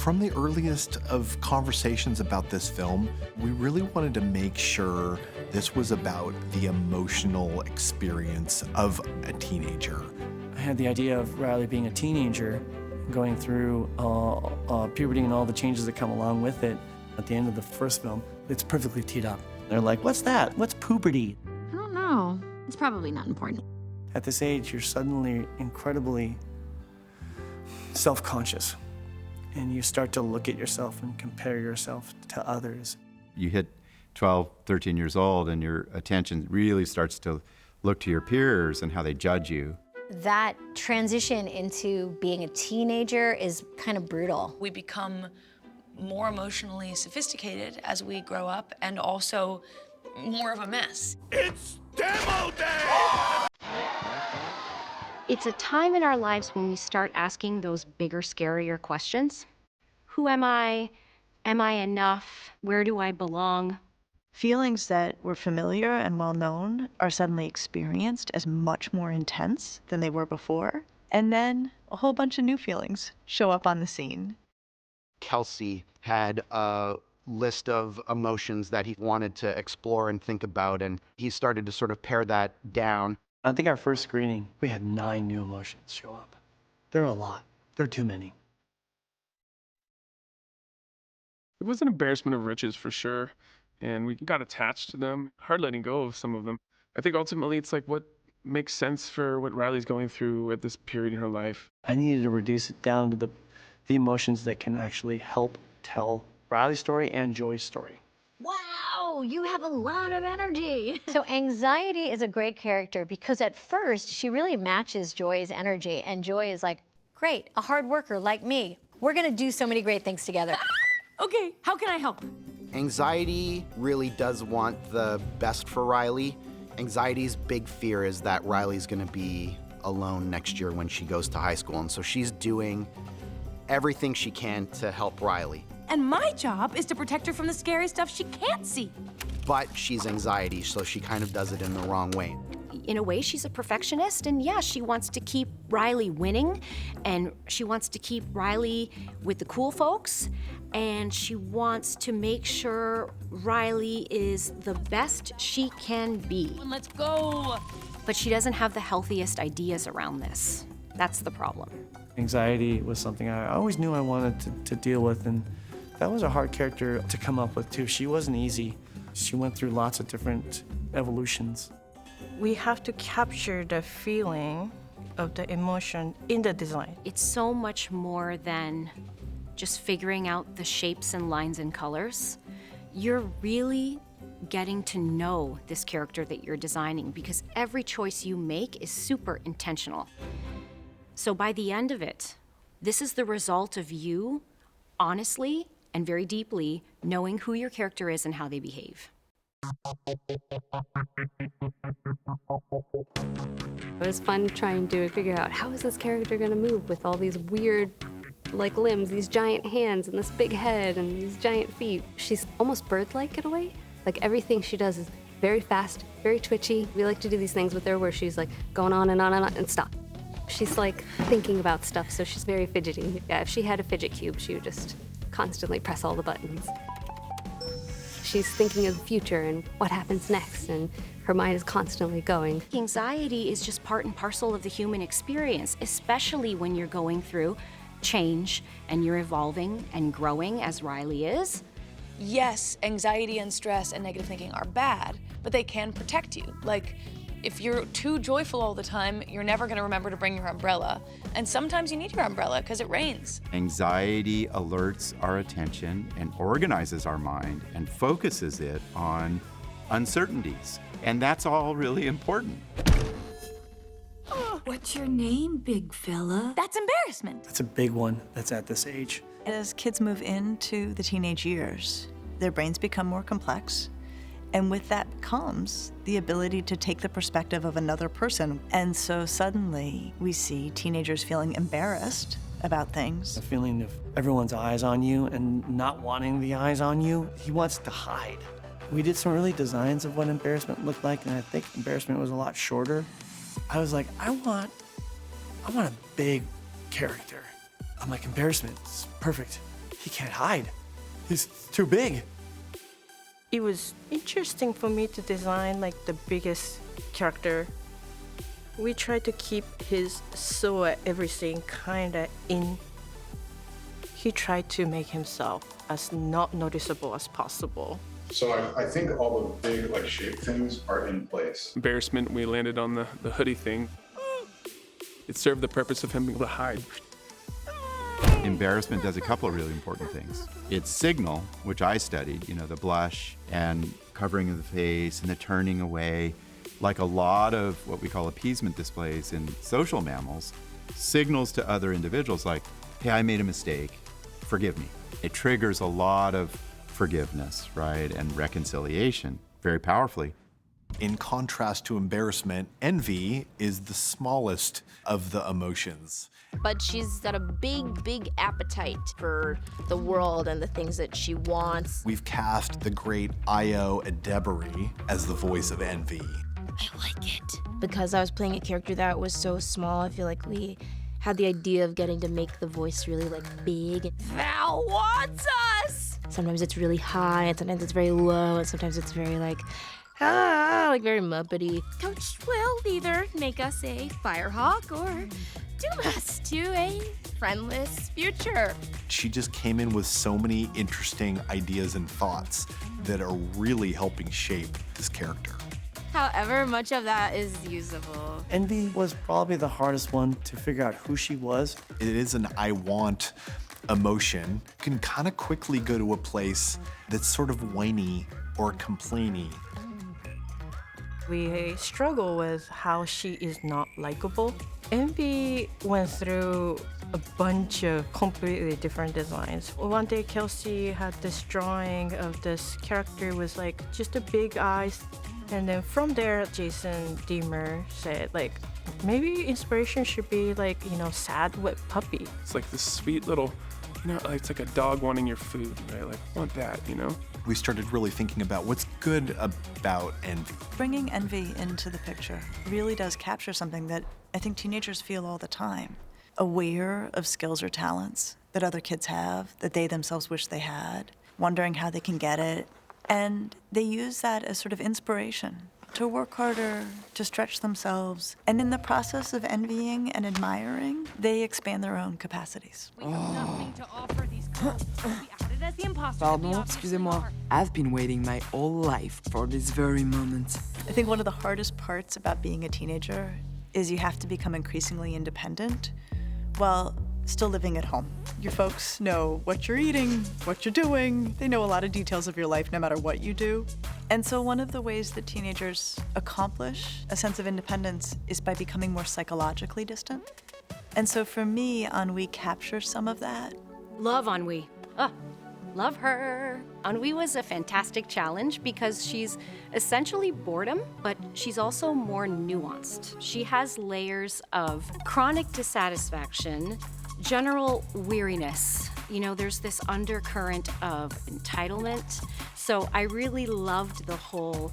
From the earliest of conversations about this film, we really wanted to make sure this was about the emotional experience of a teenager. I had the idea of Riley being a teenager, going through puberty and all the changes that come along with it. At the end of the first film, it's perfectly teed up. They're like, what's that? What's puberty? I don't know. It's probably not important. At this age, you're suddenly incredibly self-conscious, and you start to look at yourself and compare yourself to others. You hit 12, 13 years old, and your attention really starts to look to your peers and how they judge you. That transition into being a teenager is kind of brutal. We become more emotionally sophisticated as we grow up, and also more of a mess. It's demo day! It's a time in our lives when we start asking those bigger, scarier questions. Who am I? Am I enough? Where do I belong? Feelings that were familiar and well-known are suddenly experienced as much more intense than they were before. And then a whole bunch of new feelings show up on the scene. Kelsey had a list of emotions that he wanted to explore and think about, and he started to sort of pare that down. I think our first screening, we had 9 new emotions show up. There are a lot. There are too many. It was an embarrassment of riches for sure, and we got attached to them. Hard letting go of some of them. I think ultimately it's like what makes sense for what Riley's going through at this period in her life. I needed to reduce it down to the emotions that can actually help tell Riley's story and Joy's story. Wow, you have a lot of energy. So Anxiety is a great character because at first she really matches Joy's energy, and Joy is like, great, a hard worker like me. We're gonna do so many great things together. Okay, how can I help? Anxiety really does want the best for Riley. Anxiety's big fear is that Riley's gonna be alone next year when she goes to high school, and so she's doing everything she can to help Riley. And my job is to protect her from the scary stuff she can't see. But she's anxiety, so she kind of does it in the wrong way. In a way, she's a perfectionist, and yeah, she wants to keep Riley winning, and she wants to keep Riley with the cool folks, and she wants to make sure Riley is the best she can be. Let's go. But she doesn't have the healthiest ideas around this. That's the problem. Anxiety was something I always knew I wanted to deal with, and that was a hard character to come up with, too. She wasn't easy. She went through lots of different evolutions. We have to capture the feeling of the emotion in the design. It's so much more than just figuring out the shapes and lines and colors. You're really getting to know this character that you're designing because every choice you make is super intentional. So by the end of it, this is the result of you honestly and very deeply knowing who your character is and how they behave. It was fun trying to figure out how is this character going to move with all these weird like limbs, these giant hands and this big head and these giant feet. She's almost bird-like in a way. Like everything she does is very fast, very twitchy. We like to do these things with her where she's like going on and on and on and stop. She's like thinking about stuff, so she's very fidgety. Yeah, if she had a fidget cube, she would just constantly press all the buttons. She's thinking of the future and what happens next, and her mind is constantly going. Anxiety is just part and parcel of the human experience, especially when you're going through change and you're evolving and growing as Riley is. Yes, anxiety and stress and negative thinking are bad, but they can protect you. Like, if you're too joyful all the time, you're never gonna remember to bring your umbrella. And sometimes you need your umbrella because it rains. Anxiety alerts our attention and organizes our mind and focuses it on uncertainties. And that's all really important. What's your name, big fella? That's embarrassment. That's a big one that's at this age. As kids move into the teenage years, their brains become more complex. And with that comes the ability to take the perspective of another person. And so suddenly we see teenagers feeling embarrassed about things. The feeling of everyone's eyes on you and not wanting the eyes on you. He wants to hide. We did some early designs of what embarrassment looked like, and I think embarrassment was a lot shorter. I was like, I want a big character. I'm like, embarrassment is perfect. he can't hide. He's too big. It was interesting for me to design like the biggest character. We tried to keep his silhouette, everything kinda in. He tried to make himself as not noticeable as possible. So I think all the big like shape things are in place. Embarrassment, we landed on the hoodie thing. It served the purpose of him being able to hide. Embarrassment does a couple of really important things. It's signal, which I studied, the blush and covering of the face and the turning away. Like a lot of what we call appeasement displays in social mammals, signals to other individuals like, hey, I made a mistake, forgive me. It triggers a lot of forgiveness, right, and reconciliation very powerfully. In contrast to embarrassment, envy is the smallest of the emotions. But she's got a big appetite for the world and the things that she wants. We've cast the great Io Adebari as the voice of envy. I like it. Because I was playing a character that was so small, I feel like we had the idea of getting to make the voice really like big. Val wants us! Sometimes it's really high, and sometimes it's very low, and sometimes it's very like very Muppety. Coach will either make us a firehawk or doom us to a friendless future. She just came in with so many interesting ideas and thoughts that are really helping shape this character. However, much of that is usable. Envy was probably the hardest one to figure out who she was. It is an I want emotion. Can kind of quickly go to a place that's sort of whiny or complainy. We struggle with how she is not likable. Envy went through a bunch of completely different designs. One day, Kelsey had this drawing of this character with like just a big eyes. And then from there, Jason Deemer said like, maybe inspiration should be like, sad wet puppy. It's like this sweet little, it's like a dog wanting your food, right? Like, want that, We started really thinking about what's good about envy. Bringing envy into the picture really does capture something that I think teenagers feel all the time. Aware of skills or talents that other kids have, that they themselves wish they had, wondering how they can get it. And they use that as sort of inspiration to work harder, to stretch themselves. And in the process of envying and admiring, they expand their own capacities. Pardon, excusez-moi. I've been waiting my whole life for this very moment. I think one of the hardest parts about being a teenager is you have to become increasingly independent while still living at home. Your folks know what you're eating, what you're doing. They know a lot of details of your life no matter what you do. And so one of the ways that teenagers accomplish a sense of independence is by becoming more psychologically distant. And so for me, Ennui captures some of that. Love Ennui. Love her. Ennui was a fantastic challenge because she's essentially boredom, but she's also more nuanced. She has layers of chronic dissatisfaction, general weariness. There's this undercurrent of entitlement. So I really loved the whole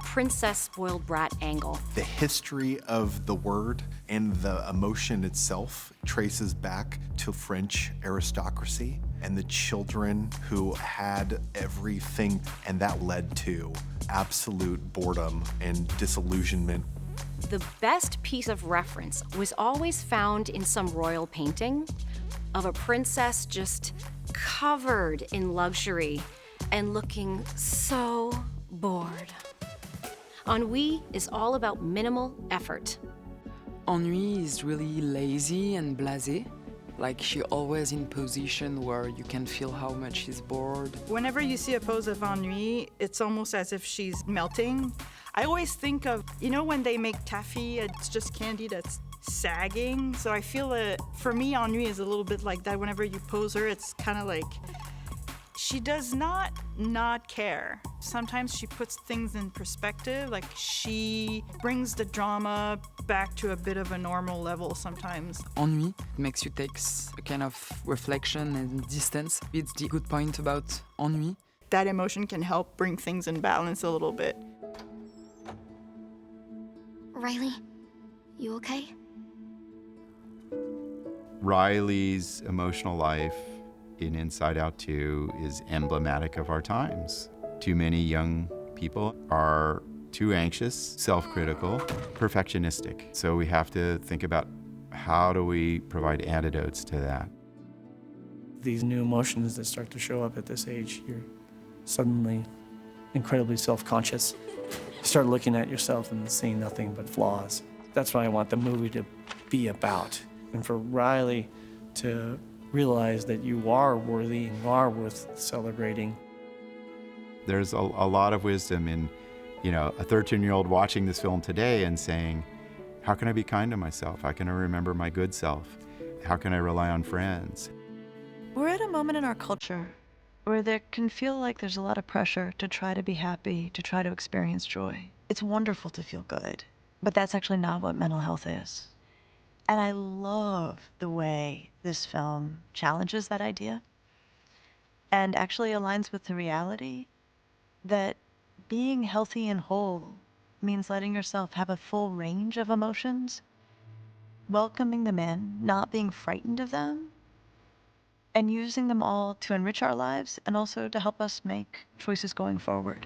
princess spoiled brat angle. The history of the word and the emotion itself traces back to French aristocracy and the children who had everything, and that led to absolute boredom and disillusionment. The best piece of reference was always found in some royal painting of a princess just covered in luxury and looking so bored. Ennui is all about minimal effort. Ennui is really lazy and blasé. Like she always in position where you can feel how much she's bored. Whenever you see a pose of Ennui, it's almost as if she's melting. I always think of, when they make taffy, it's just candy that's sagging. So I feel that for me, Ennui is a little bit like that. Whenever you pose her, it's kind of like she does not care. Sometimes she puts things in perspective, like she brings the drama back to a bit of a normal level sometimes. Ennui makes you take a kind of reflection and distance. It's the good point about ennui. That emotion can help bring things in balance a little bit. Riley, you okay? Riley's emotional life in Inside Out 2 is emblematic of our times. Too many young people are too anxious, self-critical, perfectionistic. So we have to think about how do we provide antidotes to that. These new emotions that start to show up at this age, you're suddenly incredibly self-conscious. You start looking at yourself and seeing nothing but flaws. That's what I want the movie to be about. And for Riley to realize that you are worthy and you are worth celebrating. There's a lot of wisdom in, a 13-year-old watching this film today and saying, how can I be kind to myself? How can I remember my good self? How can I rely on friends? We're at a moment in our culture where there can feel like there's a lot of pressure to try to be happy, to try to experience joy. It's wonderful to feel good, but that's actually not what mental health is. And I love the way this film challenges that idea and actually aligns with the reality that being healthy and whole means letting yourself have a full range of emotions, welcoming them in, not being frightened of them, and using them all to enrich our lives and also to help us make choices going forward.